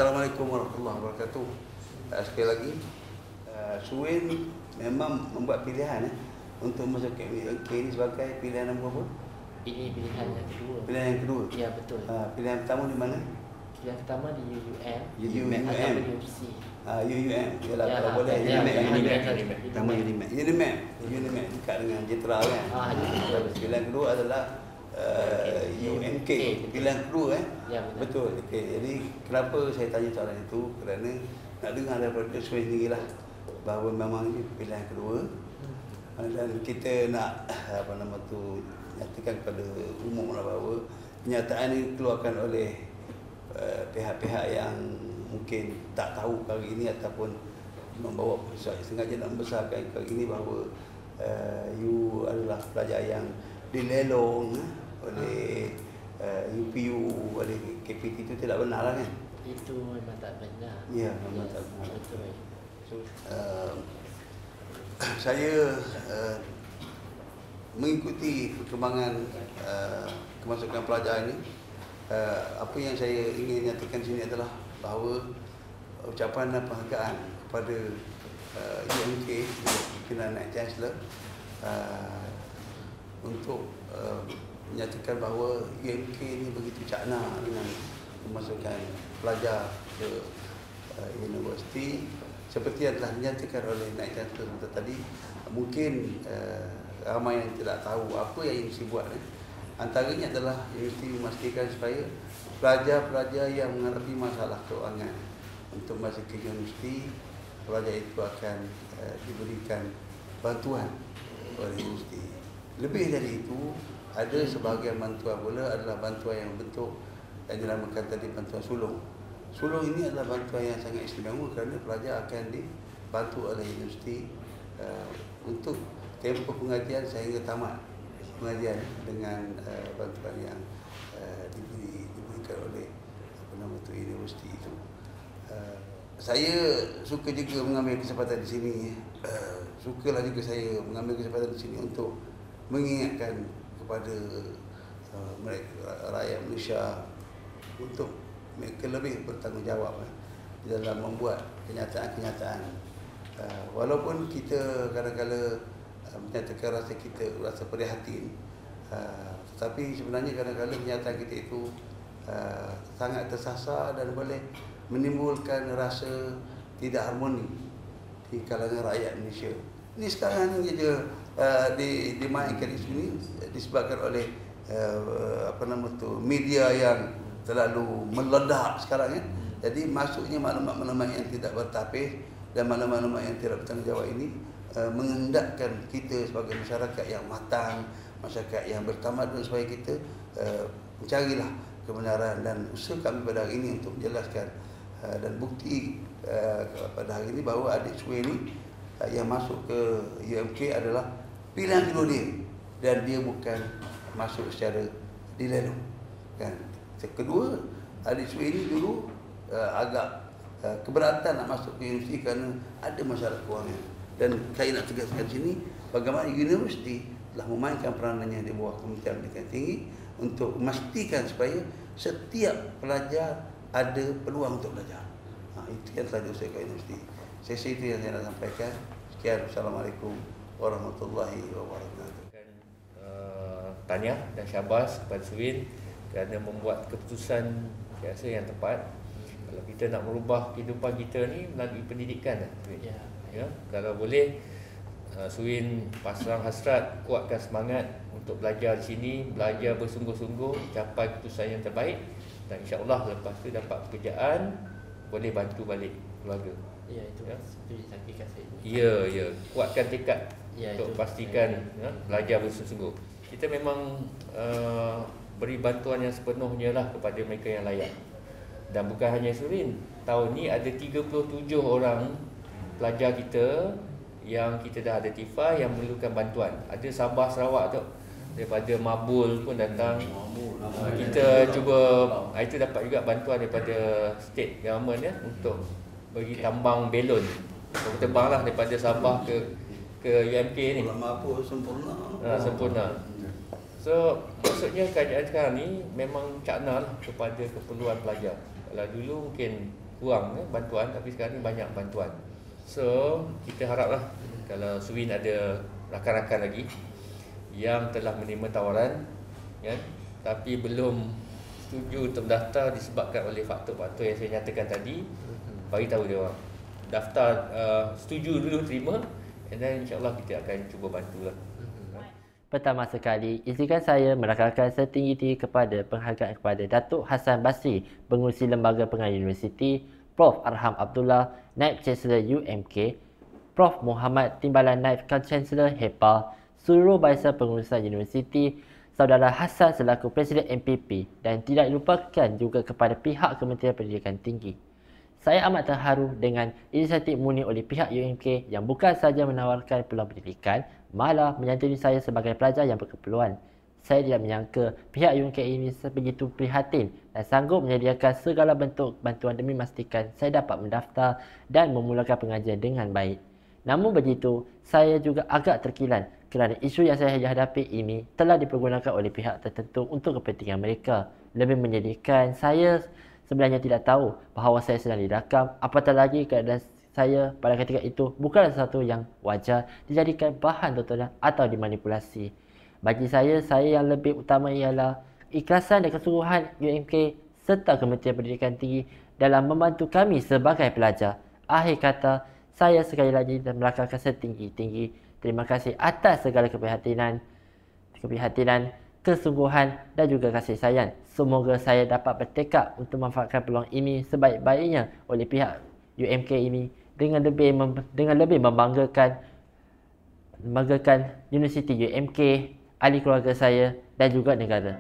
Assalamualaikum warahmatullahi wabarakatuh. Sekali lagi, Suin memang membuat pilihan untuk masuk ke UMK ini sebagai pilihan nombor berapa? Ini pilihan yang kedua. Pilihan yang kedua? Ya, betul. Pilihan pertama di mana? Pilihan pertama di UUM. UUM. Atau di UPC. UUM. Yalah, Ya, kalau boleh Unimed. Pertama Unimed dekat dengan Jitra kan. Pilihan kedua adalah UMK. Pilihan kedua Ya, betul. Okey. Jadi kenapa saya tanya soalan itu? Kerana nak dengar daripada Suin sendirilah bahawa memang ini pilihan kedua. Dan kita nak nyatakan kepada umum bahawa kenyataan ini dikeluarkan oleh pihak-pihak yang mungkin tak tahu kali ini ataupun membawa sengaja nak membesarkan kali ini bahawa you adalah pelajar yang dilelong oleh UPU, oleh KPT. Itu tidak benar lah kan? Itu memang tak benar. Ya, memang tak benar. Betul. So, saya mengikuti perkembangan kemasukan pelajar ini. Apa yang saya ingin nyatakan sini adalah bahawa ucapan dan penghargaan kepada UMK, pimpinan Naib Chancellor, untuk menyatakan bahawa UMK ini begitu cakna dengan kemasukan pelajar ke universiti. Seperti yang telah dinyatakan oleh Naib Chancellor tadi, mungkin ramai yang tidak tahu apa yang universiti buat. Antaranya adalah universiti memastikan supaya pelajar-pelajar yang menghadapi masalah keuangan untuk masuk ke universiti, pelajar itu akan diberikan bantuan oleh universiti. Lebih dari itu, ada sebahagian bantuan pula adalah bantuan yang bentuk yang dinamakan tadi bantuan sulung. Sulung ini adalah bantuan yang sangat istimewa kerana pelajar akan dibantu oleh universiti untuk tempoh pengajian sehingga tamat pengajian dengan bantuan yang diberikan oleh universiti itu. Saya suka juga mengambil kesempatan di sini. Sukalah juga saya mengambil kesempatan di sini untuk mengingatkan kepada rakyat Malaysia untuk mereka lebih bertanggungjawab di dalam membuat kenyataan-kenyataan. Walaupun kita kadang-kadang menyatakan rasa prihatin, tetapi sebenarnya kadang-kadang kenyataan kita itu sangat tersasar dan boleh menimbulkan rasa tidak harmoni di kalangan rakyat Malaysia. Ini sekarang je dimainkan isu ini disebabkan oleh media yang terlalu meledak sekarang ya. Jadi masuknya maklumat-maklumat yang tidak bertapis dan maklumat-maklumat yang tidak bertanggungjawab ini menghendakkan kita sebagai masyarakat yang matang, masyarakat yang bertamadun supaya kita mencarilah kebenaran. Dan usaha kami pada hari ini untuk menjelaskan dan bukti pada hari ini bahawa adik Suin ini yang masuk ke UMK adalah pilihan kedua dia dan dia bukan masuk secara dilelong kan. Kedua, adik Suin ini dulu agak keberatan nak masuk ke universiti kerana ada masalah kewangan. Dan saya nak tegaskan sini bagaimana universiti telah memainkan peranannya di bawah Kementerian Pendidikan Tinggi untuk memastikan supaya setiap pelajar ada peluang untuk belajar. Itu yang telah diusahakan universiti. Sesi itu yang saya nak sampaikan. Sekian. Assalamualaikum warahmatullahi wabarakatuh. Tahniah dan syabas kepada Suin kerana membuat keputusan saya rasa yang tepat. Kalau kita nak merubah kehidupan kita ni melalui pendidikan ya, kalau boleh Suin pasrang hasrat, kuatkan semangat untuk belajar di sini, belajar bersungguh-sungguh, capai keputusan yang terbaik dan insya-Allah lepas tu dapat pekerjaan, boleh bantu balik keluarga. Ya, itu seperti disampaikan saya. Ya, kuatkan tekad untuk itu, pastikan belajar bersungguh-sungguh. Kita memang beri bantuan yang sepenuhnya lah kepada mereka yang layak. Dan bukan hanya Surin, tahun ni ada 37 orang pelajar kita yang kita dah identify yang memerlukan bantuan. Ada Sabah Sarawak tu, daripada Mabul pun datang. Kita cuba itu dapat juga bantuan daripada state government ya untuk bagi tambang belon. Kita terbanglah daripada Sabah ke UMK ni. Mabul sempurna. Sempurna. So maksudnya keadaan sekarang ni memang cakna lah kepada keperluan pelajar. Kalau dulu mungkin kurang bantuan, tapi sekarang ni banyak bantuan. So kita haraplah kalau Surin ada rakan-rakan lagi yang telah menerima tawaran, ya, tapi belum setuju untuk mendaftar disebabkan oleh faktor-faktor yang saya nyatakan tadi, bagi tahu dia orang daftar, setuju dulu terima, and then insyaAllah kita akan cuba bantulah. Pertama sekali, izinkan saya merakamkan setinggi-tinggi kepada penghargaan kepada Datuk Hassan Basri, Pengerusi Lembaga Pengarah Universiti, Prof. Arham Abdullah, Naib Chancellor UMK, Prof. Muhammad Timbalan, Naib Chancellor HEPA, seluruh barisan pengurusan universiti, Saudara Hassan selaku Presiden MPP, dan tidak dilupakan juga kepada pihak Kementerian Pendidikan Tinggi. Saya amat terharu dengan inisiatif murni oleh pihak UMK yang bukan sahaja menawarkan peluang pendidikan, malah menyantuni saya sebagai pelajar yang berkeperluan. Saya tidak menyangka pihak UMK ini sebegitu prihatin dan sanggup menyediakan segala bentuk bantuan demi memastikan saya dapat mendaftar dan memulakan pengajian dengan baik. Namun begitu, saya juga agak terkilan kerana isu yang saya hadapi ini telah dipergunakan oleh pihak tertentu untuk kepentingan mereka. Lebih menyedihkan, saya sebenarnya tidak tahu bahawa saya sedang dirakam, apatah lagi keadaan saya pada ketika itu bukanlah sesuatu yang wajar dijadikan bahan tontonan atau dimanipulasi. Bagi saya yang lebih utama ialah ikhlasan dan kesungguhan UMK serta Kementerian Pendidikan Tinggi dalam membantu kami sebagai pelajar. Akhir kata, saya sekali lagi merakamkan setinggi-tinggi terima kasih atas segala keprihatinan, kesungguhan dan juga kasih sayang. Semoga saya dapat bertekad untuk memanfaatkan peluang ini sebaik-baiknya oleh pihak UMK ini dengan lebih membanggakan Universiti UMK, ahli keluarga saya dan juga negara.